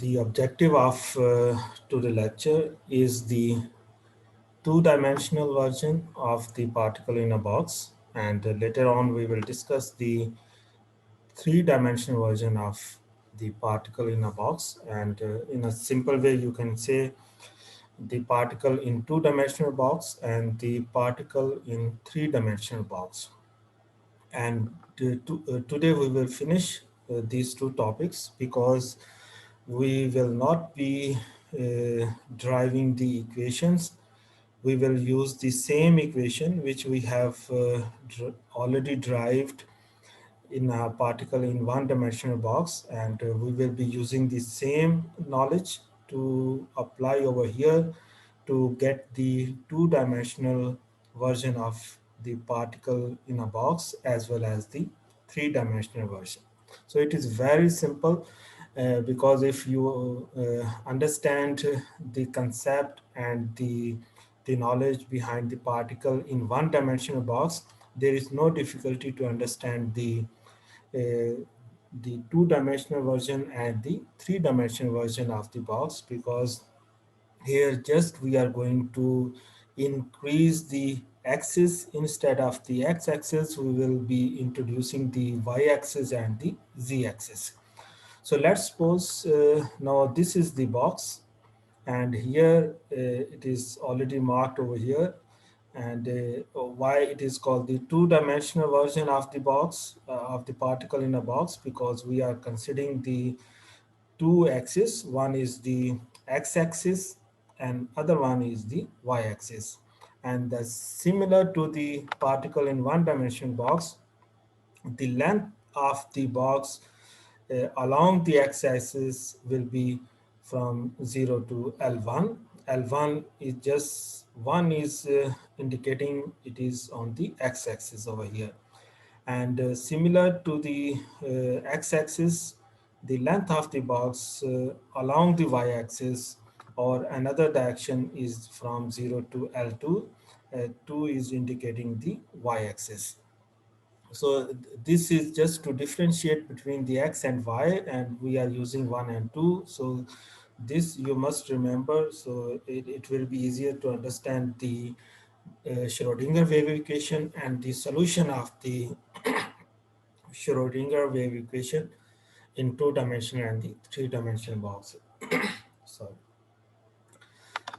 The objective of to the lecture is the two-dimensional version of the particle in a box, and later on we will discuss the three-dimensional version of the particle in a box. And in a simple way, you can say the particle in two-dimensional box and the particle in three-dimensional box. And today we will finish these two topics because we will not be driving the equations. We will use the same equation which we have already derived in a particle in one-dimensional box, and we will be using the same knowledge to apply over here to get the two-dimensional version of the particle in a box as well as the three-dimensional version. So it is very simple because if you understand the concept and the knowledge behind the particle in one-dimensional box, there is no difficulty to understand the two-dimensional version and the three-dimensional version of the box, because here just we are going to increase the axis. Instead of the x-axis, we will be introducing the y-axis and the z-axis. So let's suppose now this is the box, and here it is already marked over here, and why it is called the two-dimensional version of the box of the particle in a box, because we are considering the two axes. One is the x-axis and other one is the y-axis, and that's similar to the particle in one-dimensional box. The length of the box along the x-axis will be from 0 to L1. L1 is just one is indicating it is on the x-axis over here. And similar to the x-axis, the length of the box along the y-axis or another direction is from 0 to L2. 2 is indicating the y-axis. So this is just to differentiate between the x and y, and we are using 1 and 2. So this you must remember, so it will be easier to understand the Schrödinger wave equation and the solution of the Schrödinger wave equation in two-dimensional and the three-dimensional box. Sorry.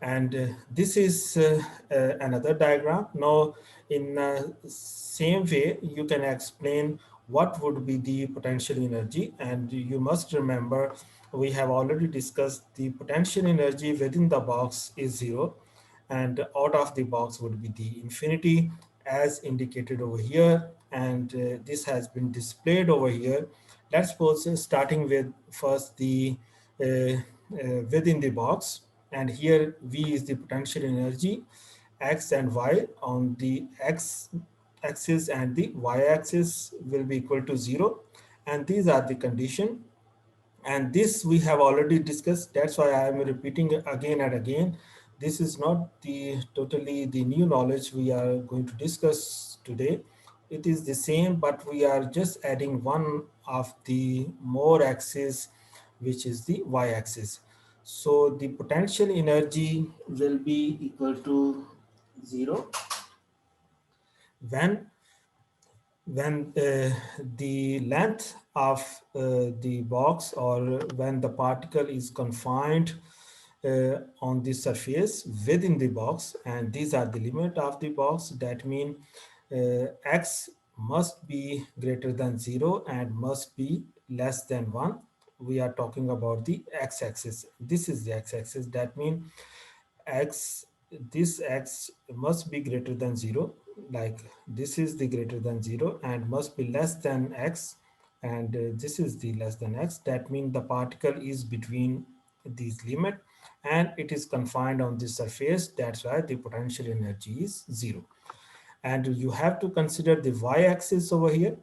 And this is another diagram. Now, in same way, you can explain what would be the potential energy. And you must remember, we have already discussed the potential energy within the box is 0, and out of the box would be the infinity as indicated over here. And this has been displayed over here. Let's suppose starting with first the within the box, and here V is the potential energy, X and Y on the X axis and the Y axis will be equal to 0, and these are the condition. And this we have already discussed, that's why I am repeating it again and again. This is not the totally the new knowledge we are going to discuss today. It is the same, but we are just adding one of the more axis, which is the y-axis. So the potential energy will be equal to 0 when the length of the box, or when the particle is confined on the surface within the box, and these are the limit of the box. That means x must be greater than 0 and must be less than 1. We are talking about the x-axis. This is the x-axis. That means x, this x must be greater than 0, like this is the greater than 0 and must be less than x, and this is the less than x. That means the particle is between these limit and it is confined on the surface. That's why the potential energy is 0. And you have to consider the y-axis over here.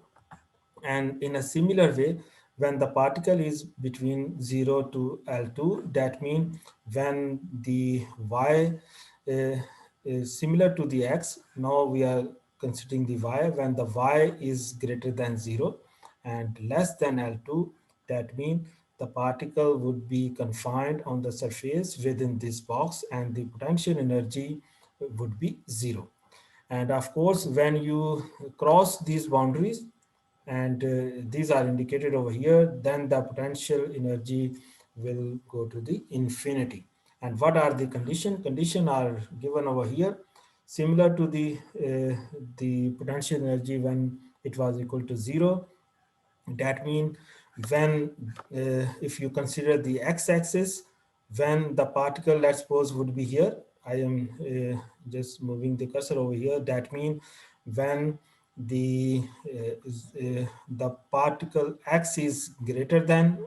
And in a similar way, when the particle is between 0 to L2, that means when the y is similar to the x, now we are considering the y, when the y is greater than 0 and less than L2, That means the particle would be confined on the surface within this box and the potential energy would be zero. And of course, when you cross these boundaries, and these are indicated over here, then the potential energy will go to the infinity. And what are the condition are given over here, similar to the potential energy when it was equal to zero. That means when if you consider the x-axis, when the particle, let's suppose, would be here. I am just moving the cursor over here. That means when the particle x is greater than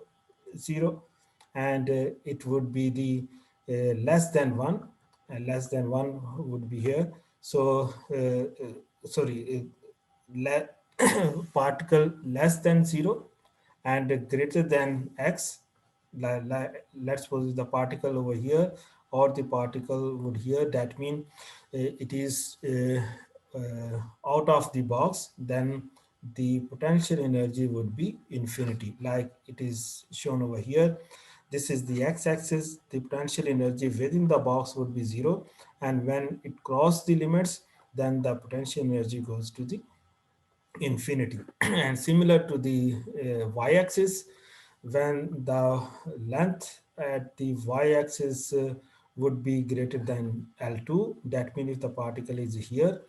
zero, and it would be the less than one, and less than one would be here. So sorry, particle less than 0 and greater than x. Let's suppose the particle over here or the particle would here. That means it is out of the box, then the potential energy would be infinity, like it is shown over here. This is the x-axis. The potential energy within the box would be 0, and when it crosses the limits, then the potential energy goes to the infinity. And similar to the y-axis, when the length at the y-axis would be greater than L2, that means if the particle is here,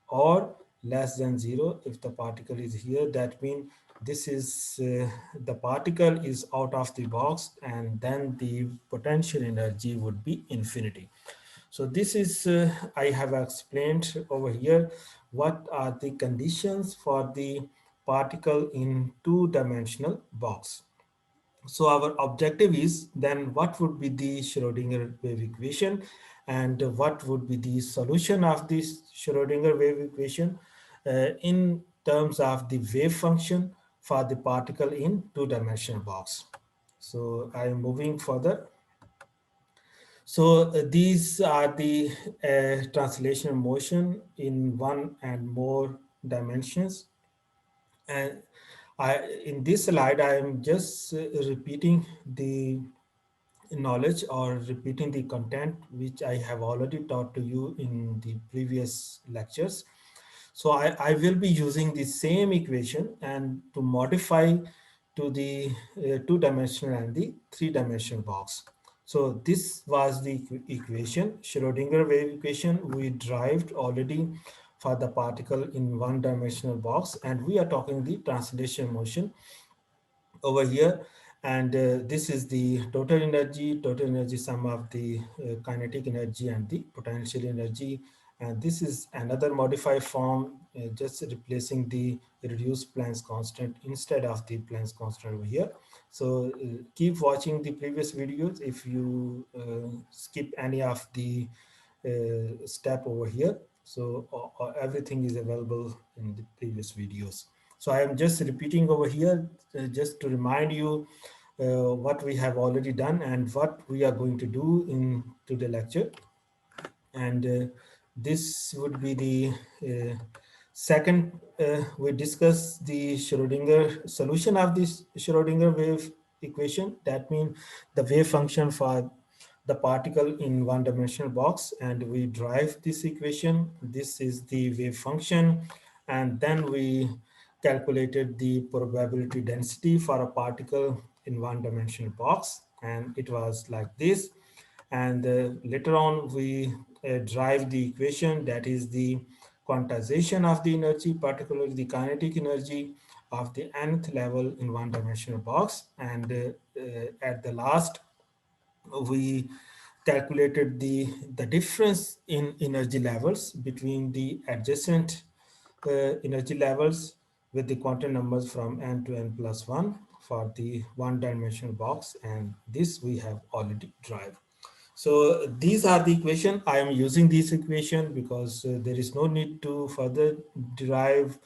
or less than 0 if the particle is here, that means this is the particle is out of the box, and then the potential energy would be infinity. So this is, I have explained over here what are the conditions for the particle in two-dimensional box. So our objective is then what would be the Schrödinger wave equation, and what would be the solution of this Schrödinger wave equation in terms of the wave function for the particle in two-dimensional box. So I am moving further. So these are the translational motion in one and more dimensions. And in this slide, I am just repeating the knowledge or repeating the content which I have already taught to you in the previous lectures. So I will be using the same equation and to modify to the two-dimensional and the three-dimensional box. So this was the equation, Schrödinger wave equation we derived already for the particle in one-dimensional box, and we are talking the translation motion over here. And this is the total energy sum of the kinetic energy and the potential energy. And this is another modified form, just replacing the reduced Planck's constant instead of the Planck's constant over here. So keep watching the previous videos. If you skip any of the step over here, so everything is available in the previous videos. So I am just repeating over here just to remind you what we have already done and what we are going to do in to the lecture. And this would be the second, we discuss the Schrödinger solution of this Schrödinger wave equation. That means the wave function for the particle in one-dimensional box, and we derive this equation. This is the wave function, and then we calculated the probability density for a particle in one-dimensional box, and it was like this. And later on we derive the equation, that is the quantization of the energy, particularly the kinetic energy of the nth level in one-dimensional box. And at the last, we calculated the difference in energy levels between the adjacent energy levels with the quantum numbers from n to n plus 1 for the one-dimensional box, and this we have already derived. So these are the equation. I am using this equation because there is no need to further derive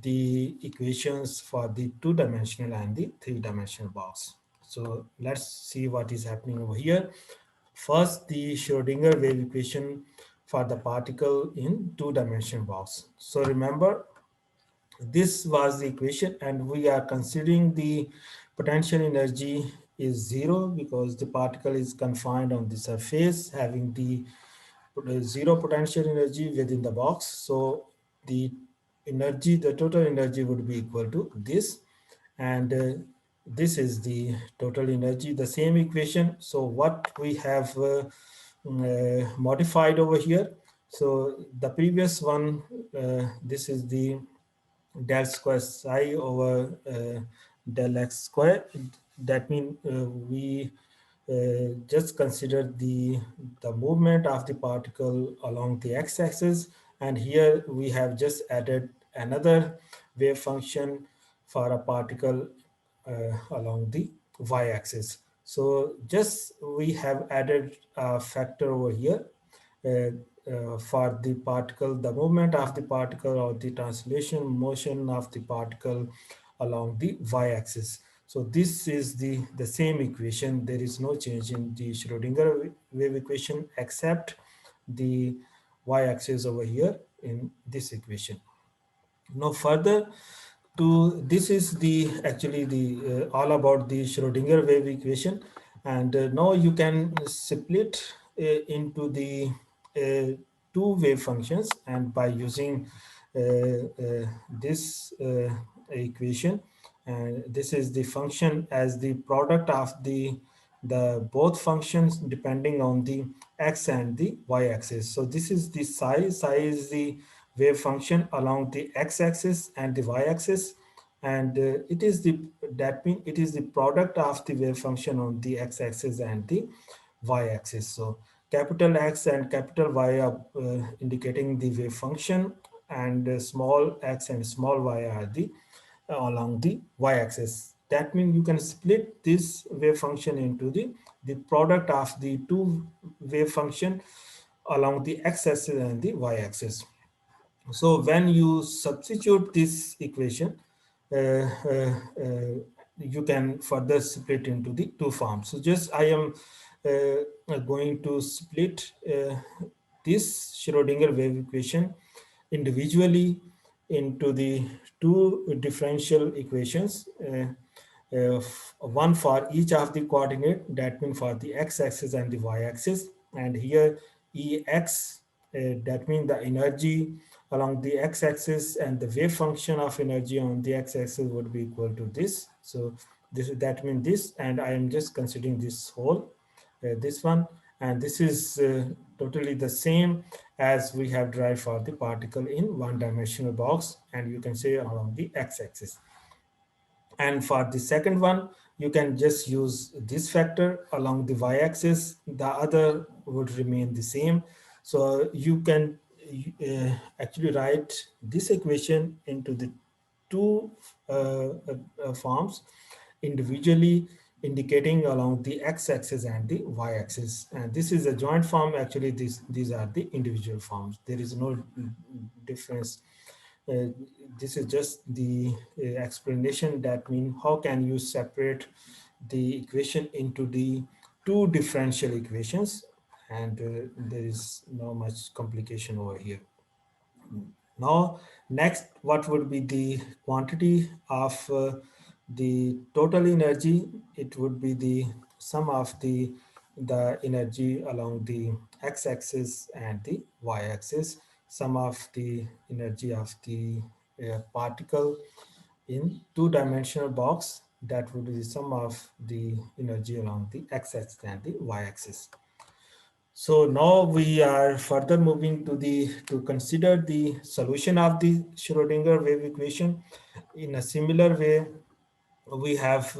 the equations for the two-dimensional and the three-dimensional box. So let's see what is happening over here. First, the Schrödinger wave equation for the particle in two-dimensional box. So remember, this was the equation, and we are considering the Potential energy is zero because the particle is confined on the surface, having the zero potential energy within the box. So the the total energy would be equal to this, and this is the total energy, the same equation. So what we have modified over here. So the previous one, this is the del square psi over del x square. That means we just consider the movement of the particle along the x-axis, and here we have just added another wave function for a particle along the y-axis. So just we have added a factor over here uh, for the particle, the movement of the particle or the translation motion of the particle along the y-axis. So this is the same equation. There is no change in the Schrödinger wave equation except the y-axis over here in this equation. Now further to this is the actually the all about the Schrödinger wave equation, and now you can split into the two wave functions, and by using this equation, and this is the function as the product of the both functions depending on the x and the y-axis. So this is the psi is the wave function along the x-axis and the y-axis, and it is the that means it is the product of the wave function on the x-axis and the y-axis. So capital X and capital Y are indicating the wave function, and small x and small y are the along the y-axis. That means you can split this wave function into the product of the two wave function along the x-axis and the y-axis. So when you substitute this equation, uh, uh, uh, you can further split into the two forms. So just I am going to split this Schrödinger wave equation individually into the two differential equations, one for each of the coordinate, that means for the x-axis and the y-axis. And here Ex, that means the energy along the x-axis, and the wave function of energy on the x-axis would be equal to this. So that means this, and I am just considering this whole, this one, and this is totally the same as we have derived for the particle in one-dimensional box, and you can say along the x-axis. And for the second one, you can just use this factor along the y-axis. The other would remain the same. So you can actually write this equation into the two forms individually, indicating along the x-axis and the y-axis. And this is a joint form. Actually, these are the individual forms. There is no difference. uh, this is just the explanation. That means how can you separate the equation into the two differential equations, and there is no much complication over here. Now, next, what would be the quantity of the total energy? It would be the sum of the energy along the x-axis and the y-axis, sum of the energy of the particle in two-dimensional box. That would be the sum of the energy along the x-axis and the y-axis. So now we are further moving to consider the solution of the Schrödinger wave equation. In a similar way, we have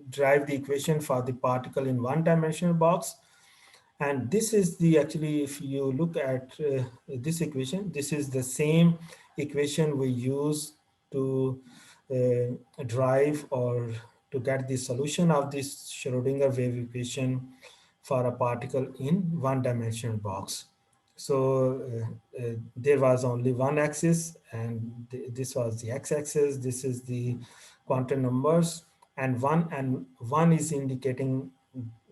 derived the equation for the particle in one-dimensional box, and this is the actually, if you look at this equation, this is the same equation we use to drive or to get the solution of this Schrödinger wave equation for a particle in one-dimensional box. So there was only one axis, and this was the x-axis. This is the quantum numbers, and one is indicating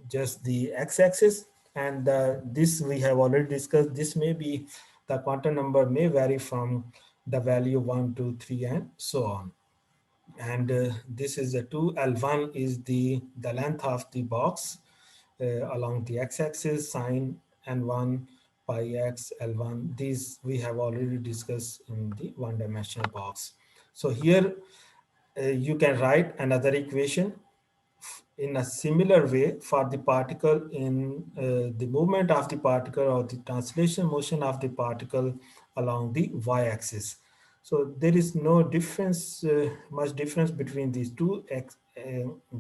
just the x-axis, and this we have already discussed. This may be the quantum number may vary from the value 1 to 3 and so on. and this is the 2. L1 is the length of the box along the x-axis, sine n1 pi x L1. These we have already discussed in the one-dimensional box. So here you can write another equation in a similar way for the particle in the movement of the particle or the translation motion of the particle along the y-axis. So there is no difference, much difference between these two.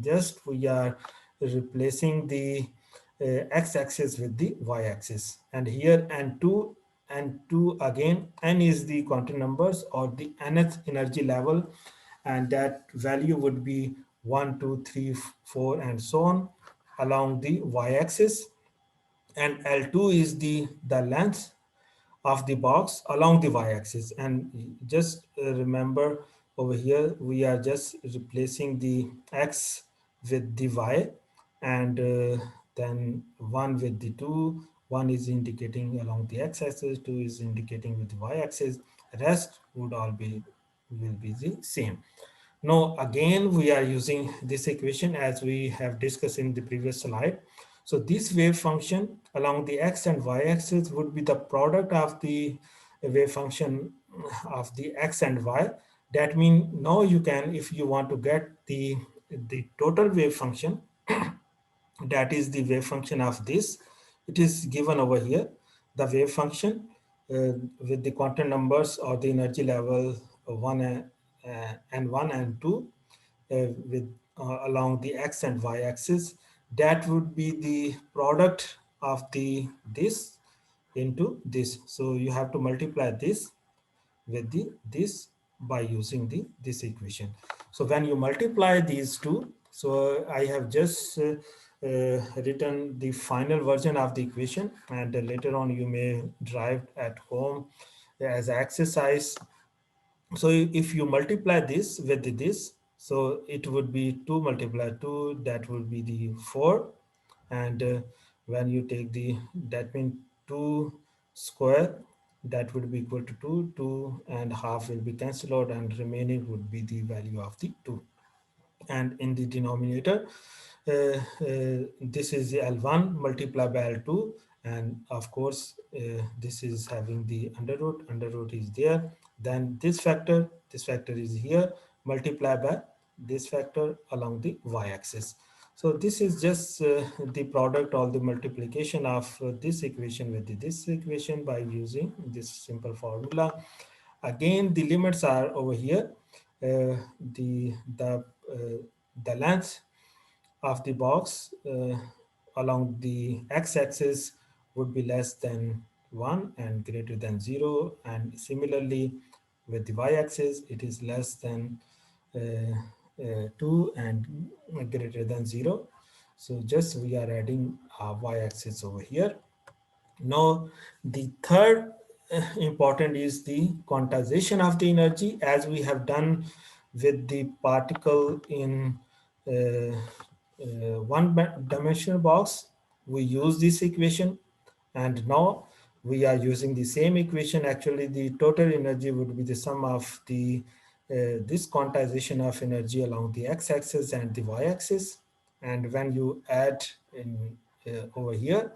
Just we are replacing the x-axis with the y-axis, and here and 2 again, n is the quantum numbers or the nth energy level, and that value would be 1, 2, 3, 4, and so on along the y-axis, and L2 is the length of the box along the y-axis. And just remember, over here we are just replacing the x with the y, and then 1 with the 2. 1 is indicating along the x-axis, 2 is indicating with the y-axis. Rest would all be will be the same. Now, again, we are using this equation as we have discussed in the previous slide. So this wave function along the x and y axis would be the product of the wave function of the x and y. That means now you can, if you want to get the total wave function, that is the wave function of this, it is given over here, the wave function with the quantum numbers or the energy level 1 and 1 and 2 with along the x and y axis. That would be the product of the this into this. So you have to multiply this with the this by using this equation. So when you multiply these two, so I have just written the final version of the equation, and later on you may drive at home as exercise. So if you multiply this with this, so it would be 2 multiplied 2, that would be the 4. And when you take the, that means 2 square, that would be equal to 2. 2 and half will be cancelled out, and remaining would be the value of the 2. And in the denominator, this is the L1 multiplied by L2, and of course this is having the under root is there, then this factor is here, multiplied by this factor along the y-axis. So this is just the product or the multiplication of this equation with this equation by using this simple formula. Again, the limits are over here. uh, the the the length of the box along the x-axis would be less than 1 and greater than 0, and similarly with the y-axis it is less than 2 and greater than 0. So just we are adding a y-axis over here. Now, the third important is the quantization of the energy, as we have done with the particle in one-dimensional box. We use this equation, and now we are using the same equation. Actually, the total energy would be the sum of the this quantization of energy along the x-axis and the y-axis. And when you add in over here,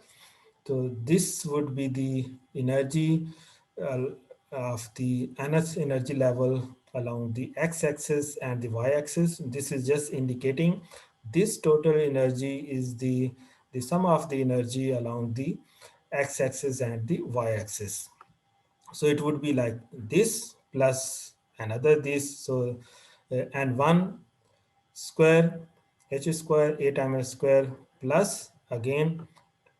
so this would be the energy uh, of the nth energy level along the x-axis and the y-axis. This is just indicating this total energy is the sum of the energy along the x-axis and the y-axis. So it would be like this plus another this. So and 1 square h square a times square plus again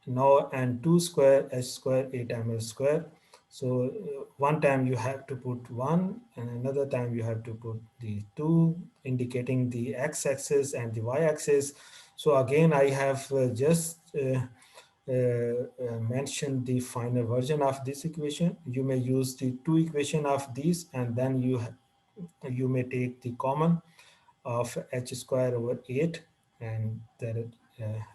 now and 2 square h square a times square. So one time you have to put 1, and another time you have to put the 2, indicating the x-axis and the y-axis. So again I have just mentioned the final version of this equation. You may use the two equation of these, and then you may take the common of h square over 8, and the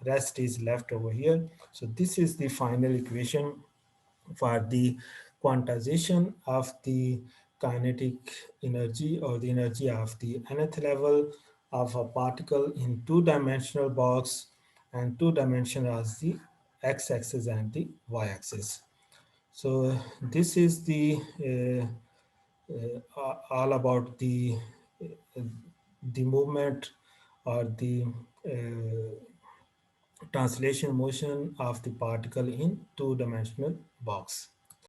rest is left over here. So this is the final equation for the quantization of the kinetic energy or the energy of the nth level of a particle in two-dimensional box, and two dimension as the x-axis and the y-axis. So this is all about the movement or the translation motion of the particle in two-dimensional box.